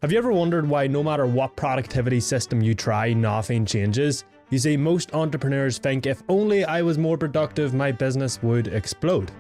Have you ever wondered why no matter what productivity system you try, nothing changes? You see, most entrepreneurs think if only I was more productive, my business would explode.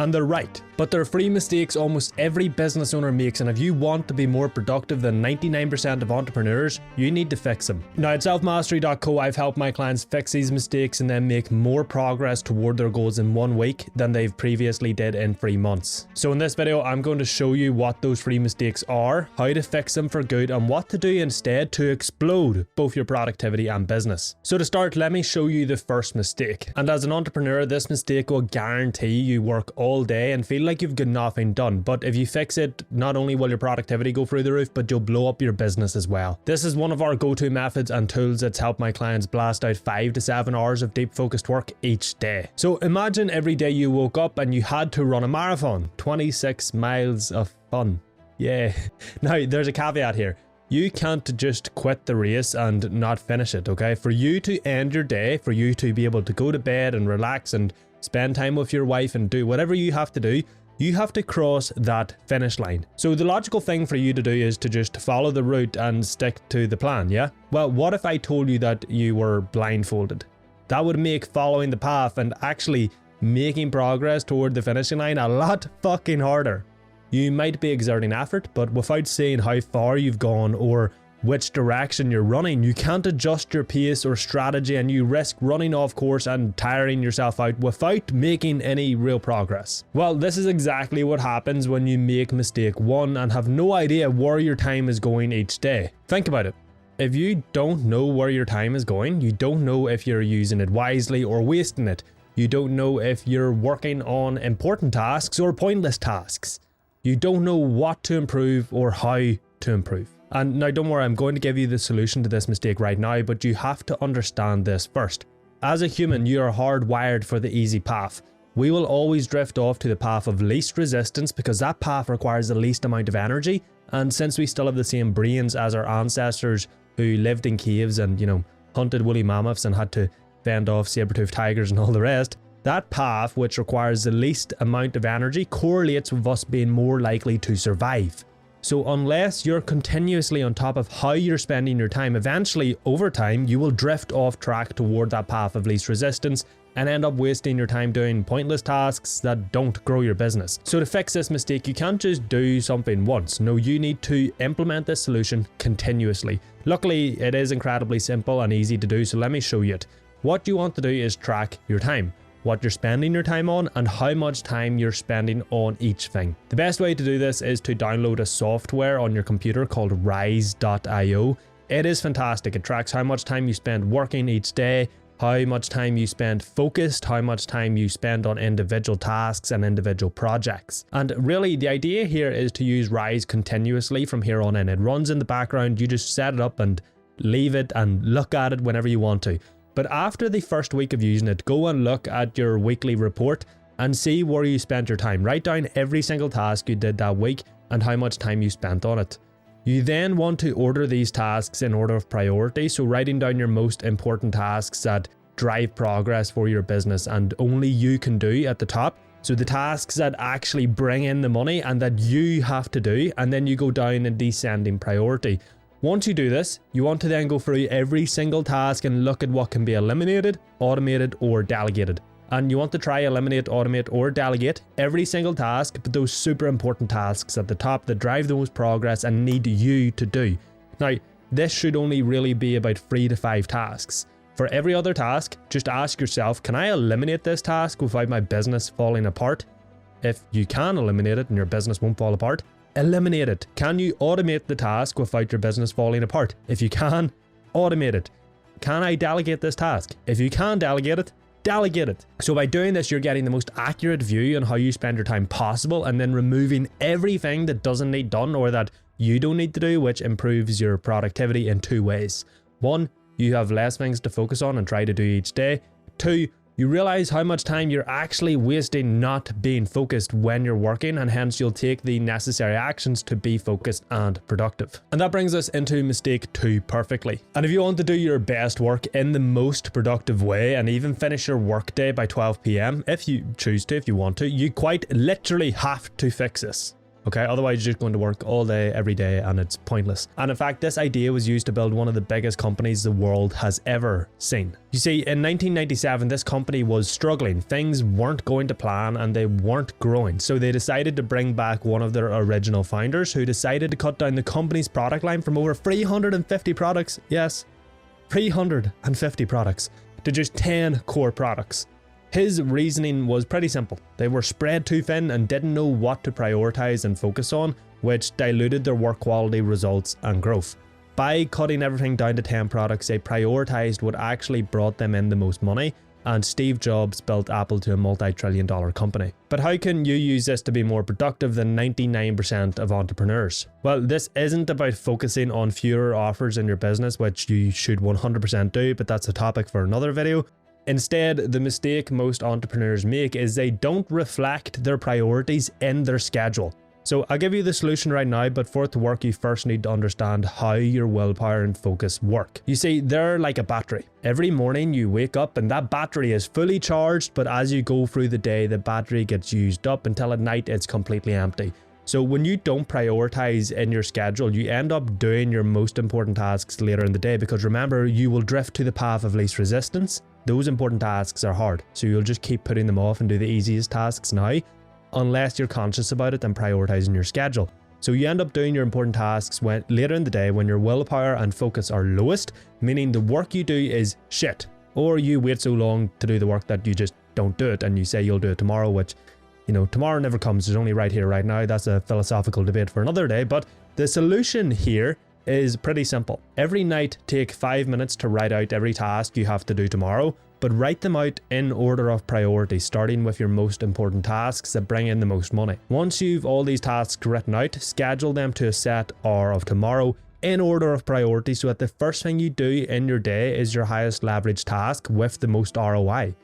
And they're right. But there are three mistakes almost every business owner makes, and if you want to be more productive than 99% of entrepreneurs, you need to fix them. Now at selfmastery.co, I've helped my clients fix these mistakes and then make more progress toward their goals in 1 week than they've previously did in 3 months. So in this video, I'm going to show you what those three mistakes are, how to fix them for good, and what to do instead to explode both your productivity and business. So to start, let me show you the first mistake. And as an entrepreneur, this mistake will guarantee you work all day and feel like you've got nothing done. But if you fix it, not only will your productivity go through the roof, but you'll blow up your business as well. This is one of our go-to methods and tools that's helped my clients blast out 5 to 7 hours of deep focused work each day. So imagine every day you woke up and you had to run a marathon, 26 miles of fun. Yeah. Now there's a caveat here. You can't just quit the race and not finish it, okay? For you to end your day, for you to be able to go to bed and relax and spend time with your wife and do whatever you have to do, you have to cross that finish line. So the logical thing for you to do is to just follow the route and stick to the plan, yeah? Well, what if I told you that you were blindfolded? That would make following the path and actually making progress toward the finishing line a lot fucking harder. You might be exerting effort, but without saying how far you've gone or which direction you're running, you can't adjust your pace or strategy, and you risk running off course and tiring yourself out without making any real progress. Well, this is exactly what happens when you make mistake 1 and have no idea where your time is going each day. Think about it. If you don't know where your time is going, you don't know if you're using it wisely or wasting it. You don't know if you're working on important tasks or pointless tasks. You don't know what to improve or how to improve. And now don't worry, I'm going to give you the solution to this mistake right now, but you have to understand this first. As a human, you are hardwired for the easy path. We will always drift off to the path of least resistance because that path requires the least amount of energy. And since we still have the same brains as our ancestors who lived in caves and, hunted woolly mammoths and had to fend off saber-toothed tigers and all the rest, that path, which requires the least amount of energy, correlates with us being more likely to survive. So unless you're continuously on top of how you're spending your time, eventually over time you will drift off track toward that path of least resistance and end up wasting your time doing pointless tasks that don't grow your business. So to fix this mistake, you can't just do something once. No, you need to implement this solution continuously. Luckily, it is incredibly simple and easy to do, so let me show you it. What you want to do is track your time, what you're spending your time on, and how much time you're spending on each thing. The best way to do this is to download a software on your computer called Rise.io. It is fantastic. It tracks how much time you spend working each day, how much time you spend focused, how much time you spend on individual tasks and individual projects. And really the idea here is to use Rise continuously from here on in. It runs in the background, you just set it up and leave it and look at it whenever you want to. But after the first week of using it, go and look at your weekly report and see where you spent your time. Write down every single task you did that week and how much time you spent on it. You then want to order these tasks in order of priority, so writing down your most important tasks that drive progress for your business and only you can do at the top. So the tasks that actually bring in the money and that you have to do, and then you go down in descending priority. Once you do this, you want to then go through every single task and look at what can be eliminated, automated, or delegated. And you want to try eliminate, automate, or delegate every single task, but those super important tasks at the top that drive the most progress and need you to do. Now, this should only really be about 3 to 5 tasks. For every other task, just ask yourself, can I eliminate this task without my business falling apart? If you can eliminate it and your business won't fall apart, eliminate it. Can you automate the task without your business falling apart? If you can, automate it. Can I delegate this task? If you can delegate it, delegate it. So by doing this, you're getting the most accurate view on how you spend your time possible, and then removing everything that doesn't need done or that you don't need to do, which improves your productivity in 2 ways. 1, you have less things to focus on and try to do each day. 2, you realize how much time you're actually wasting not being focused when you're working, and hence you'll take the necessary actions to be focused and productive. And that brings us into mistake 2 perfectly. And if you want to do your best work in the most productive way and even finish your workday by 12 PM, if you choose to, if you want to, you quite literally have to fix this. okay? Otherwise, you're just going to work all day, every day, and it's pointless. And in fact, this idea was used to build one of the biggest companies the world has ever seen. You see, in 1997, this company was struggling. Things weren't going to plan and they weren't growing. So they decided to bring back one of their original founders who decided to cut down the company's product line from over 350 products. Yes, 350 products to just 10 core products. His reasoning was pretty simple. They were spread too thin and didn't know what to prioritize and focus on, which diluted their work quality, results, and growth. By cutting everything down to 10 products, they prioritized what actually brought them in the most money, and Steve Jobs built Apple to a multi-trillion-dollar company. But how can you use this to be more productive than 99% of entrepreneurs? Well, this isn't about focusing on fewer offers in your business, which you should 100% do, but that's a topic for another video. Instead, the mistake most entrepreneurs make is they don't reflect their priorities in their schedule. So I'll give you the solution right now, but for it to work, you first need to understand how your willpower and focus work. You see, they're like a battery. Every morning you wake up and that battery is fully charged, but as you go through the day, the battery gets used up until at night it's completely empty. So when you don't prioritize in your schedule, you end up doing your most important tasks later in the day, because remember, you will drift to the path of least resistance. Those important tasks are hard, so you'll just keep putting them off and do the easiest tasks now, unless you're conscious about it and prioritizing your schedule. So you end up doing your important tasks later in the day when your willpower and focus are lowest, meaning the work you do is shit. Or you wait so long to do the work that you just don't do it and you say you'll do it tomorrow, which, you know, tomorrow never comes. There's only right here, right now. That's a philosophical debate for another day. But the solution here is pretty simple. Every night, take 5 minutes to write out every task you have to do tomorrow, but write them out in order of priority, starting with your most important tasks that bring in the most money. Once you've all these tasks written out, schedule them to a set hour of tomorrow in order of priority, so that the first thing you do in your day is your highest leverage task with the most ROI.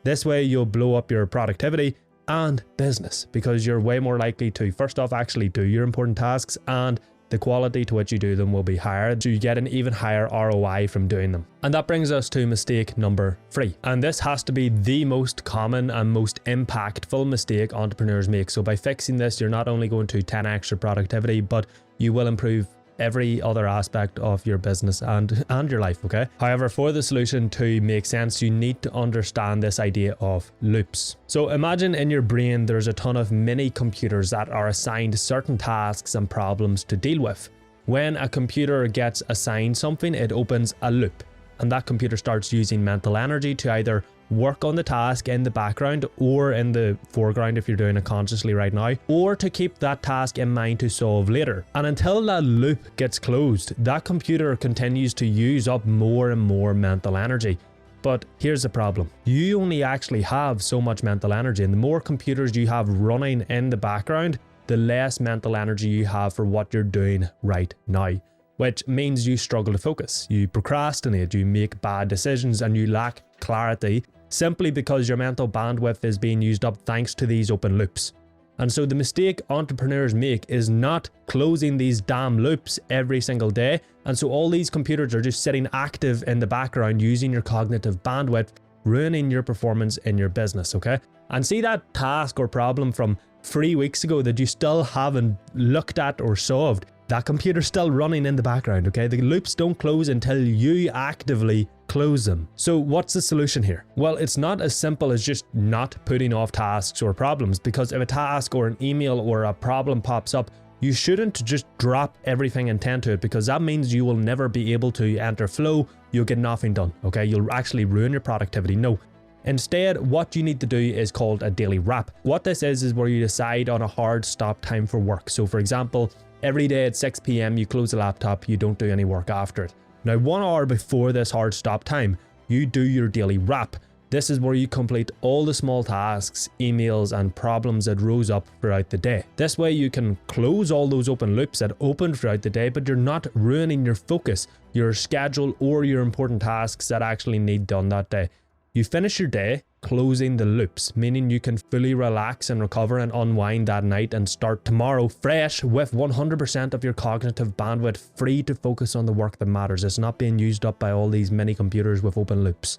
This way you'll blow up your productivity and business, because you're way more likely to, first off, actually do your important tasks, and the quality to which you do them will be higher, so you get an even higher ROI from doing them. And that brings us to mistake number 3. And this has to be the most common and most impactful mistake entrepreneurs make. So by fixing this, you're not only going to 10x your productivity, but you will improve every other aspect of your business and your life, okay? However, for the solution to make sense, you need to understand this idea of loops. So imagine in your brain there's a ton of mini computers that are assigned certain tasks and problems to deal with. When a computer gets assigned something, it opens a loop, and that computer starts using mental energy to either work on the task in the background or in the foreground if you're doing it consciously right now, or to keep that task in mind to solve later. And until that loop gets closed, that computer continues to use up more and more mental energy. But here's the problem. You only actually have so much mental energy, and the more computers you have running in the background, the less mental energy you have for what you're doing right now, which means you struggle to focus, you procrastinate, you make bad decisions, and you lack clarity simply because your mental bandwidth is being used up thanks to these open loops. And so the mistake entrepreneurs make is not closing these damn loops every single day. And so all these computers are just sitting active in the background using your cognitive bandwidth, ruining your performance in your business, okay? And see that task or problem from 3 weeks ago that you still haven't looked at or solved? That computer's still running in the background, okay? The loops don't close until you actively close them. So what's the solution here? Well, it's not as simple as just not putting off tasks or problems, because if a task or an email or a problem pops up, you shouldn't just drop everything and tend to it, because that means you will never be able to enter flow. You'll get nothing done, okay? You'll actually ruin your productivity. No. Instead, what you need to do is called a daily wrap. What this is where you decide on a hard stop time for work. So for example, every day at 6 p.m. you close the laptop, you don't do any work after it. Now 1 hour before this hard stop time, you do your daily wrap. This is where you complete all the small tasks, emails, and problems that rose up throughout the day. This way you can close all those open loops that opened throughout the day, but you're not ruining your focus, your schedule, or your important tasks that actually need done that day. You finish your day closing the loops, meaning you can fully relax and recover and unwind that night and start tomorrow fresh with 100% of your cognitive bandwidth free to focus on the work that matters. It's not being used up by all these mini computers with open loops.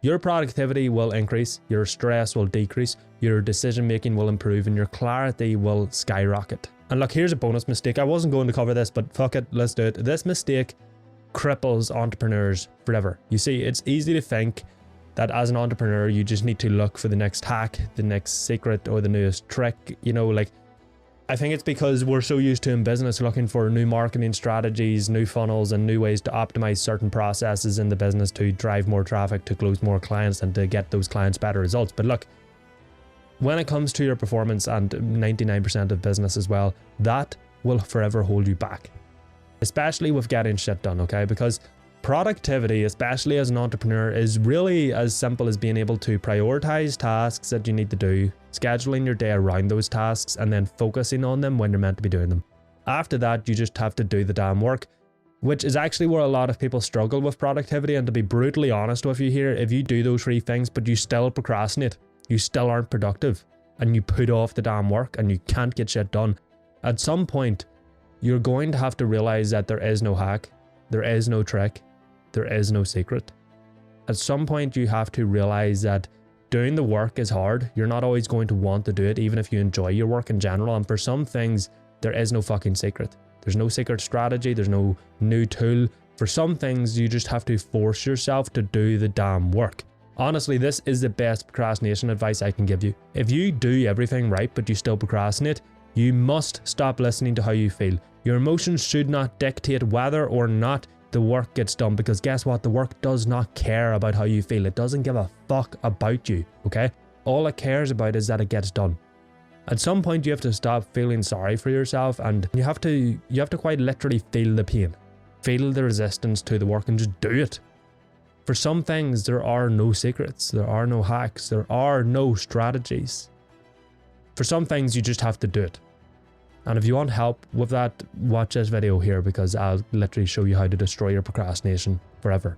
your productivity will increase, your stress will decrease, your decision making will improve, and your clarity will skyrocket. And look, here's a bonus mistake. I wasn't going to cover this, but fuck it, let's do it. This mistake cripples entrepreneurs forever. You see, it's easy to think that as an entrepreneur, you just need to look for the next hack, the next secret, or the newest trick. You know, like, I think it's because we're so used to in business looking for new marketing strategies, new funnels, and new ways to optimize certain processes in the business to drive more traffic, to close more clients, and to get those clients better results. But look, when it comes to your performance, and 99% of business as well, that will forever hold you back, especially with getting shit done, okay? Because productivity, especially as an entrepreneur, is really as simple as being able to prioritize tasks that you need to do, scheduling your day around those tasks, and then focusing on them when you're meant to be doing them. After that, you just have to do the damn work, which is actually where a lot of people struggle with productivity. And to be brutally honest with you here, if you do those three things, but you still procrastinate, you still aren't productive, and you put off the damn work and you can't get shit done, at some point, you're going to have to realize that there is no hack, there is no trick, there is no secret. At some point, you have to realize that doing the work is hard. You're not always going to want to do it, even if you enjoy your work in general. And for some things, there is no fucking secret. There's no secret strategy. There's no new tool. For some things, you just have to force yourself to do the damn work. Honestly, this is the best procrastination advice I can give you. If you do everything right, but you still procrastinate, you must stop listening to how you feel. Your emotions should not dictate whether or not the work gets done, because guess what? The work does not care about how you feel. It doesn't give a fuck about you, okay? All it cares about is that it gets done. At some point, you have to stop feeling sorry for yourself, and you have to quite literally feel the pain, feel the resistance to the work, and just do it. For some things, there are no secrets, there are no hacks, there are no strategies. For some things, you just have to do it. And if you want help with that, watch this video here, because I'll literally show you how to destroy your procrastination forever.